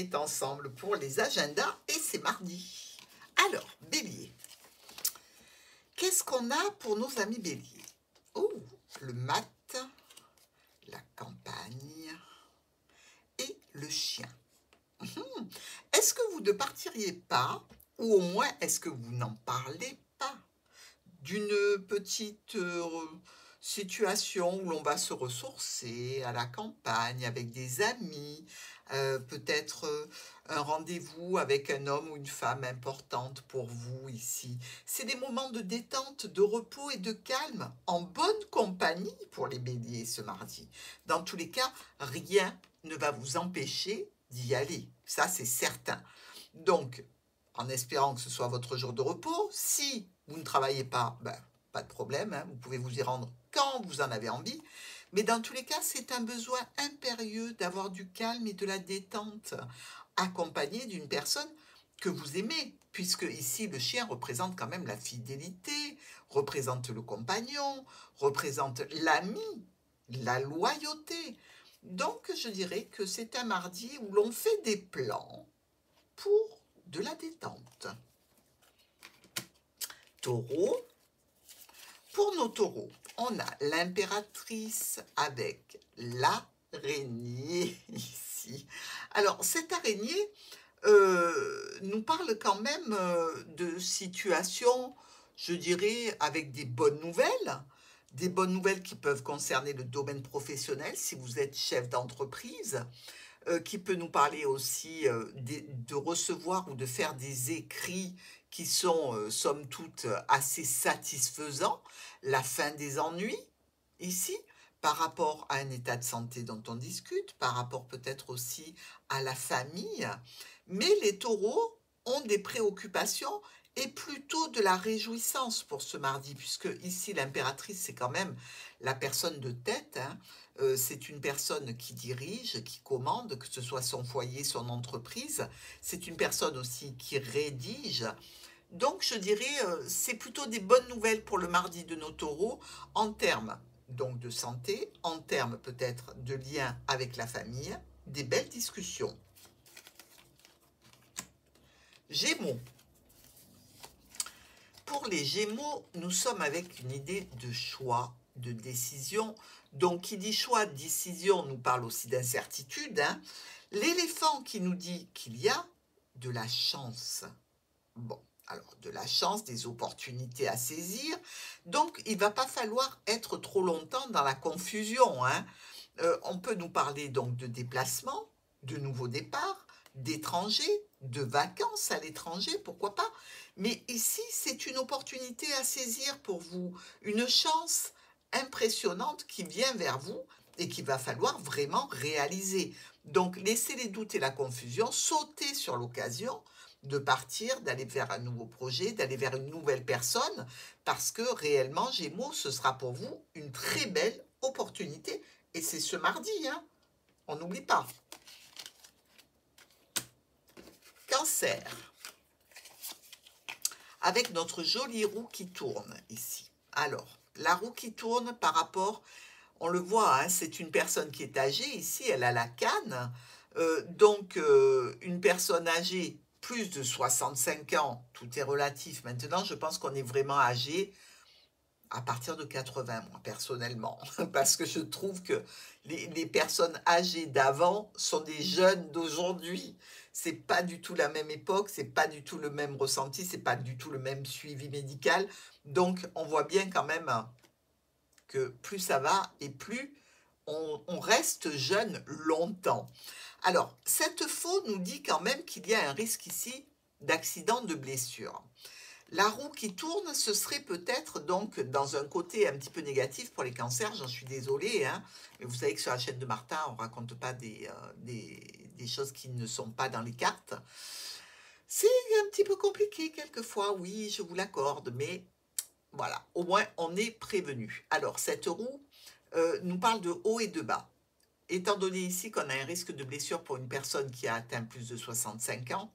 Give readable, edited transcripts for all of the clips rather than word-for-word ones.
est ensemble pour les agendas et c'est mardi. Alors, Bélier, qu'est-ce qu'on a pour nos amis Bélier? Oh, le mat, la campagne et le chien. Est-ce que vous ne partiriez pas, ou au moins est-ce que vous n'en parlez pas, d'une petite situation où l'on va se ressourcer à la campagne avec des amis, peut-être un rendez-vous avec un homme ou une femme importante pour vous ici. C'est des moments de détente, de repos et de calme, en bonne compagnie pour les béliers ce mardi. Dans tous les cas, rien ne va vous empêcher d'y aller, ça c'est certain. Donc, en espérant que ce soit votre jour de repos, si vous ne travaillez pas, pas de problème, hein, vous pouvez vous y rendre quand vous en avez envie, mais dans tous les cas, c'est un besoin impérieux d'avoir du calme et de la détente, accompagné d'une personne que vous aimez, puisque ici le chien représente quand même la fidélité, représente le compagnon, représente l'ami, la loyauté. Donc je dirais que c'est un mardi où l'on fait des plans pour de la détente. Taureau, pour nos taureaux, on a l'impératrice avec l'araignée ici. Alors, cette araignée nous parle quand même de situations, je dirais, avec des bonnes nouvelles qui peuvent concerner le domaine professionnel si vous êtes chef d'entreprise, qui peut nous parler aussi de recevoir ou de faire des écrits qui sont, somme toute, assez satisfaisants, la fin des ennuis, ici, par rapport à un état de santé dont on discute, par rapport peut-être aussi à la famille. Mais les taureaux ont des préoccupations et plutôt de la réjouissance pour ce mardi, puisque ici l'impératrice, c'est quand même la personne de tête, hein. C'est une personne qui dirige, qui commande, que ce soit son foyer, son entreprise. C'est une personne aussi qui rédige. Donc, je dirais, c'est plutôt des bonnes nouvelles pour le mardi de nos taureaux en termes donc de santé, en termes peut-être de lien avec la famille, des belles discussions. Gémeaux. Pour les Gémeaux, nous sommes avec une idée de choix, de décision. Donc, qui dit choix, décision, nous parle aussi d'incertitude, hein. L'éléphant qui nous dit qu'il y a de la chance. Bon, alors de la chance, des opportunités à saisir. Donc, il ne va pas falloir être trop longtemps dans la confusion, hein. On peut nous parler donc de déplacement, de nouveaux départs, d'étrangers, de vacances à l'étranger, pourquoi pas. Mais ici, c'est une opportunité à saisir pour vous, une chance impressionnante qui vient vers vous et qu'il va falloir vraiment réaliser. Donc, laissez les doutes et la confusion, sautez sur l'occasion de partir, d'aller vers un nouveau projet, d'aller vers une nouvelle personne, parce que réellement, Gémeaux, ce sera pour vous une très belle opportunité. Et c'est ce mardi, hein, on n'oublie pas. Cancer. Avec notre jolie roue qui tourne ici. Alors, la roue qui tourne par rapport, on le voit, hein, c'est une personne qui est âgée ici, elle a la canne. Donc, une personne âgée, plus de 65 ans, tout est relatif. Maintenant, je pense qu'on est vraiment âgé à partir de 80, moi, personnellement. Parce que je trouve que les personnes âgées d'avant sont des jeunes d'aujourd'hui. C'est pas du tout la même époque, c'est pas du tout le même ressenti, c'est pas du tout le même suivi médical. Donc, on voit bien quand même que plus ça va et plus on reste jeune longtemps. Alors, cette faux nous dit quand même qu'il y a un risque ici d'accident, de blessure. La roue qui tourne, ce serait peut-être donc dans un côté un petit peu négatif pour les cancers, j'en suis désolée, hein, mais vous savez que sur la chaîne de Martin, on ne raconte pas des choses qui ne sont pas dans les cartes. C'est un petit peu compliqué quelquefois, oui, je vous l'accorde, mais voilà, au moins on est prévenu. Alors, cette roue nous parle de haut et de bas. Étant donné ici qu'on a un risque de blessure pour une personne qui a atteint plus de 65 ans,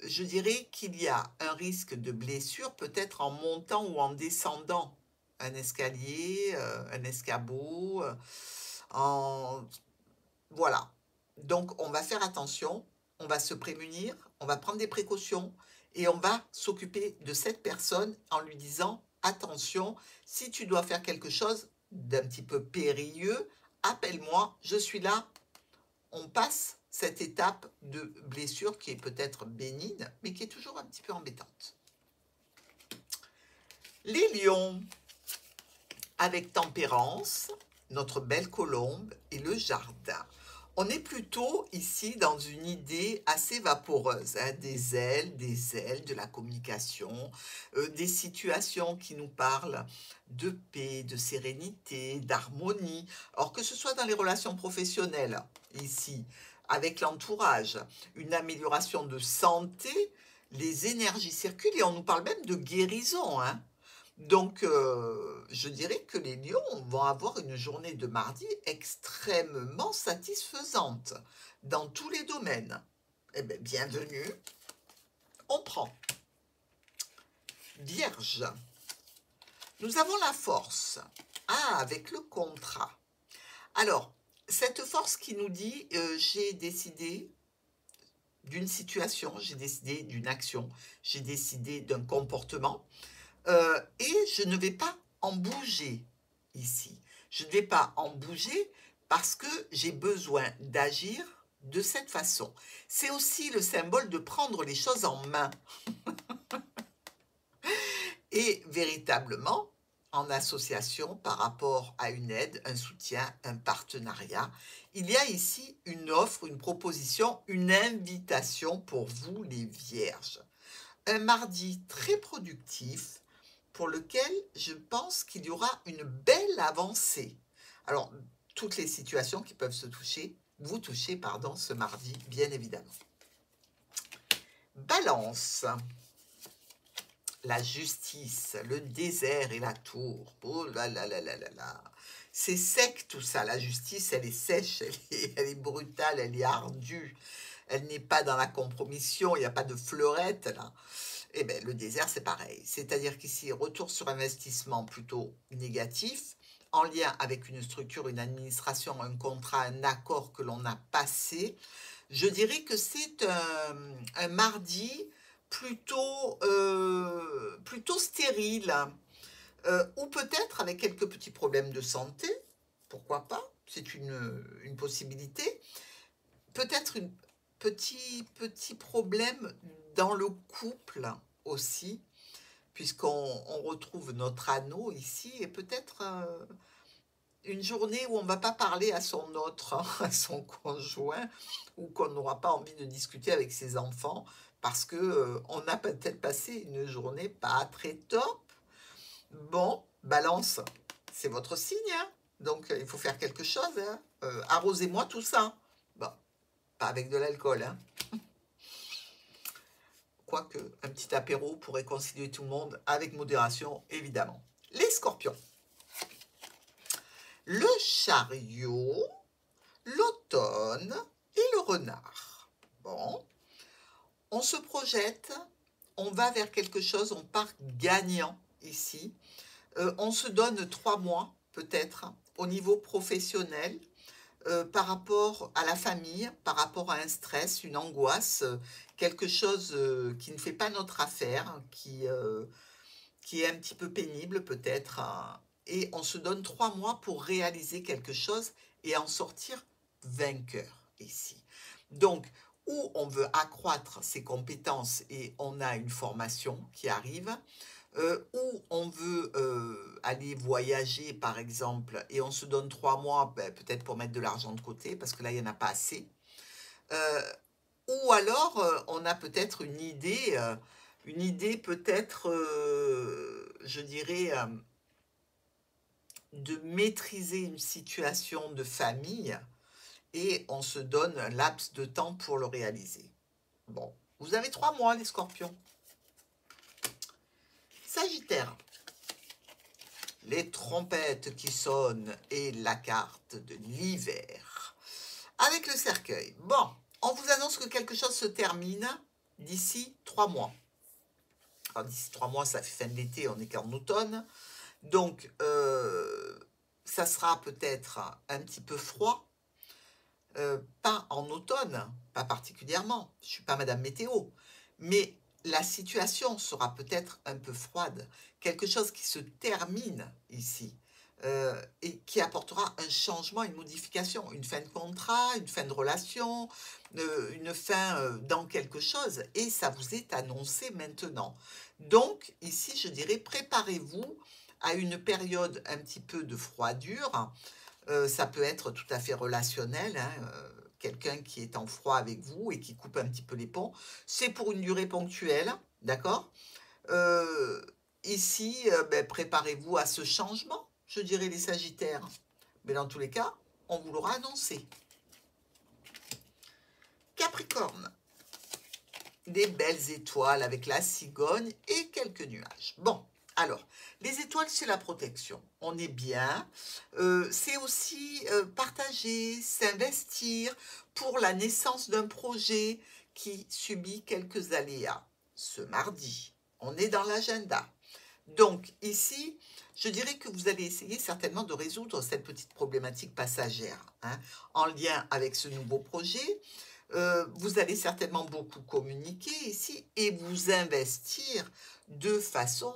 je dirais qu'il y a un risque de blessure peut-être en montant ou en descendant un escalier, un escabeau, voilà. Donc, on va faire attention, on va se prémunir, on va prendre des précautions et on va s'occuper de cette personne en lui disant, attention, si tu dois faire quelque chose d'un petit peu périlleux, appelle-moi, je suis là. On passe cette étape de blessure qui est peut-être bénigne, mais qui est toujours un petit peu embêtante. Les lions, avec tempérance, notre belle colombe et le jardin. On est plutôt ici dans une idée assez vaporeuse, hein, des ailes, de la communication, des situations qui nous parlent de paix, de sérénité, d'harmonie. Or, que ce soit dans les relations professionnelles, ici, avec l'entourage, une amélioration de santé, les énergies circulent et on nous parle même de guérison, hein. Donc, je dirais que les lions vont avoir une journée de mardi extrêmement satisfaisante dans tous les domaines. Eh bien, bienvenue, on prend. Vierge, nous avons la force. Ah, avec le contrat. Alors, cette force qui nous dit, j'ai décidé d'une situation, j'ai décidé d'une action, j'ai décidé d'un comportement, et je ne vais pas en bouger ici. Je ne vais pas en bouger parce que j'ai besoin d'agir de cette façon. C'est aussi le symbole de prendre les choses en main. Et véritablement, en association par rapport à une aide, un soutien, un partenariat, il y a ici une offre, une proposition, une invitation pour vous les vierges. Un mardi très productif, pour lequel je pense qu'il y aura une belle avancée. Alors, toutes les situations qui peuvent vous toucher, pardon, ce mardi, bien évidemment. Balance, la justice, le désert et la tour. Oh là là là là là là. C'est sec tout ça, la justice, elle est sèche, elle est brutale, elle est ardue. Elle n'est pas dans la compromission, il n'y a pas de fleurette là. Eh bien, le désert, c'est pareil. C'est-à-dire qu'ici, retour sur investissement plutôt négatif, en lien avec une structure, une administration, un contrat, un accord que l'on a passé. Je dirais que c'est un mardi plutôt stérile, ou peut-être avec quelques petits problèmes de santé, pourquoi pas, c'est une possibilité. Peut-être un petit problème dans le couple aussi, puisqu'on retrouve notre anneau ici, et peut-être une journée où on ne va pas parler à son autre, hein, à son conjoint, ou qu'on n'aura pas envie de discuter avec ses enfants, parce que on a peut-être passé une journée pas très top. Bon, balance, c'est votre signe, hein, donc il faut faire quelque chose, hein. Arrosez-moi tout ça. Bon, pas avec de l'alcool, hein. Quoique, un petit apéro pour réconcilier tout le monde, avec modération, évidemment. Les scorpions. Le chariot, l'automne et le renard. Bon, on se projette, on va vers quelque chose, on part gagnant ici. On se donne 3 mois, peut-être, au niveau professionnel, par rapport à la famille, par rapport à un stress, une angoisse, quelque chose qui ne fait pas notre affaire, qui est un petit peu pénible peut-être, hein, et on se donne 3 mois pour réaliser quelque chose et en sortir vainqueur ici. Donc, où on veut accroître ses compétences et on a une formation qui arrive, où on veut aller voyager par exemple et on se donne 3 mois peut-être pour mettre de l'argent de côté parce que là il n'y en a pas assez. Euh, ou alors on a peut-être une idée peut-être, je dirais, de maîtriser une situation de famille et on se donne un laps de temps pour le réaliser. Bon, vous avez 3 mois les scorpions. Sagittaire. Les trompettes qui sonnent et la carte de l'hiver. Avec le cercueil. Bon, on vous annonce que quelque chose se termine d'ici 3 mois. Alors d'ici 3 mois, ça fait fin de l'été, on n'est qu'en automne. Donc, ça sera peut-être un petit peu froid. pas en automne, pas particulièrement, je ne suis pas Madame Météo, mais la situation sera peut-être un peu froide, quelque chose qui se termine ici, et qui apportera un changement, une modification, une fin de contrat, une fin de relation, une fin dans quelque chose, et ça vous est annoncé maintenant. Donc, ici, je dirais, préparez-vous à une période un petit peu de froidure. Ça peut être tout à fait relationnel, hein, quelqu'un qui est en froid avec vous et qui coupe un petit peu les ponts. C'est pour une durée ponctuelle, d'accord? Euh, Ici, ben, préparez-vous à ce changement, je dirais les Sagittaires. Mais dans tous les cas, on vous l'aura annoncé. Capricorne, des belles étoiles avec la cigogne et quelques nuages. Bon, alors, les étoiles, c'est la protection. On est bien. C'est aussi partager, s'investir pour la naissance d'un projet qui subit quelques aléas. Ce mardi, on est dans l'agenda. Donc, ici, je dirais que vous allez essayer certainement de résoudre cette petite problématique passagère, hein, en lien avec ce nouveau projet. Vous allez certainement beaucoup communiquer ici et vous investir de façon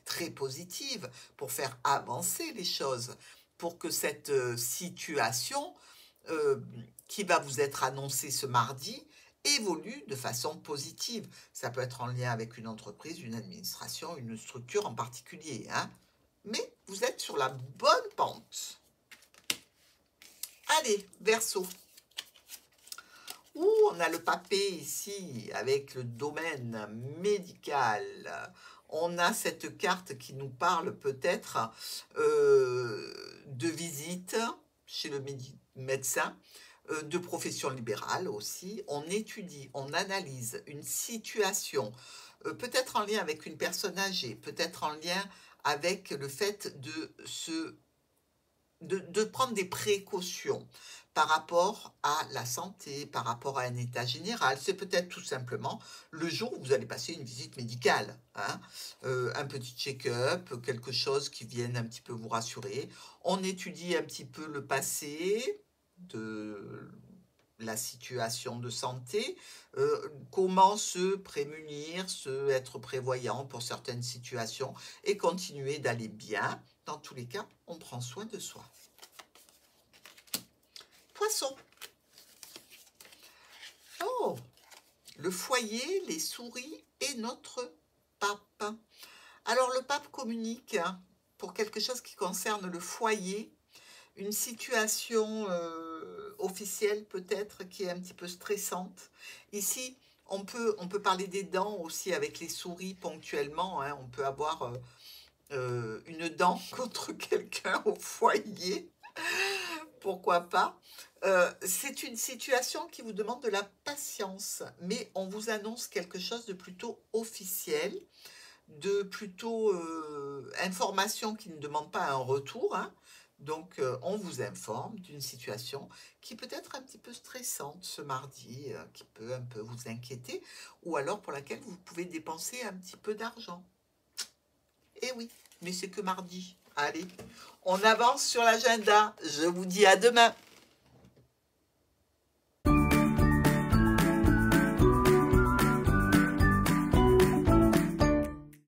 très positive pour faire avancer les choses, pour que cette situation euh, qui va vous être annoncée ce mardi évolue de façon positive. Ça peut être en lien avec une entreprise, une administration, une structure en particulier, hein. Mais vous êtes sur la bonne pente. Allez, Verseau. Ouh, on a le papé ici avec le domaine médical. On a cette carte qui nous parle peut-être de visite chez le médecin, de profession libérale aussi. On étudie, on analyse une situation, peut-être en lien avec une personne âgée, peut-être en lien avec le fait de prendre des précautions par rapport à la santé, par rapport à un état général. C'est peut-être tout simplement le jour où vous allez passer une visite médicale, hein, un petit check-up, quelque chose qui vienne un petit peu vous rassurer. On étudie un petit peu le passé de la situation de santé, comment se prémunir, être prévoyant pour certaines situations et continuer d'aller bien. Dans tous les cas, on prend soin de soi. Poisson. Oh, le foyer, les souris et notre pape. Alors, le pape communique pour quelque chose qui concerne le foyer, une situation officielle peut-être qui est un petit peu stressante. Ici, on peut parler des dents aussi avec les souris ponctuellement, hein. On peut avoir une dent contre quelqu'un au foyer, pourquoi pas. C'est une situation qui vous demande de la patience, mais on vous annonce quelque chose de plutôt officiel, de plutôt information qui ne demande pas un retour, hein. Donc, on vous informe d'une situation qui peut être un petit peu stressante ce mardi, qui peut un peu vous inquiéter, ou alors pour laquelle vous pouvez dépenser un petit peu d'argent. Eh oui, mais c'est que mardi. Allez, on avance sur l'agenda. Je vous dis à demain.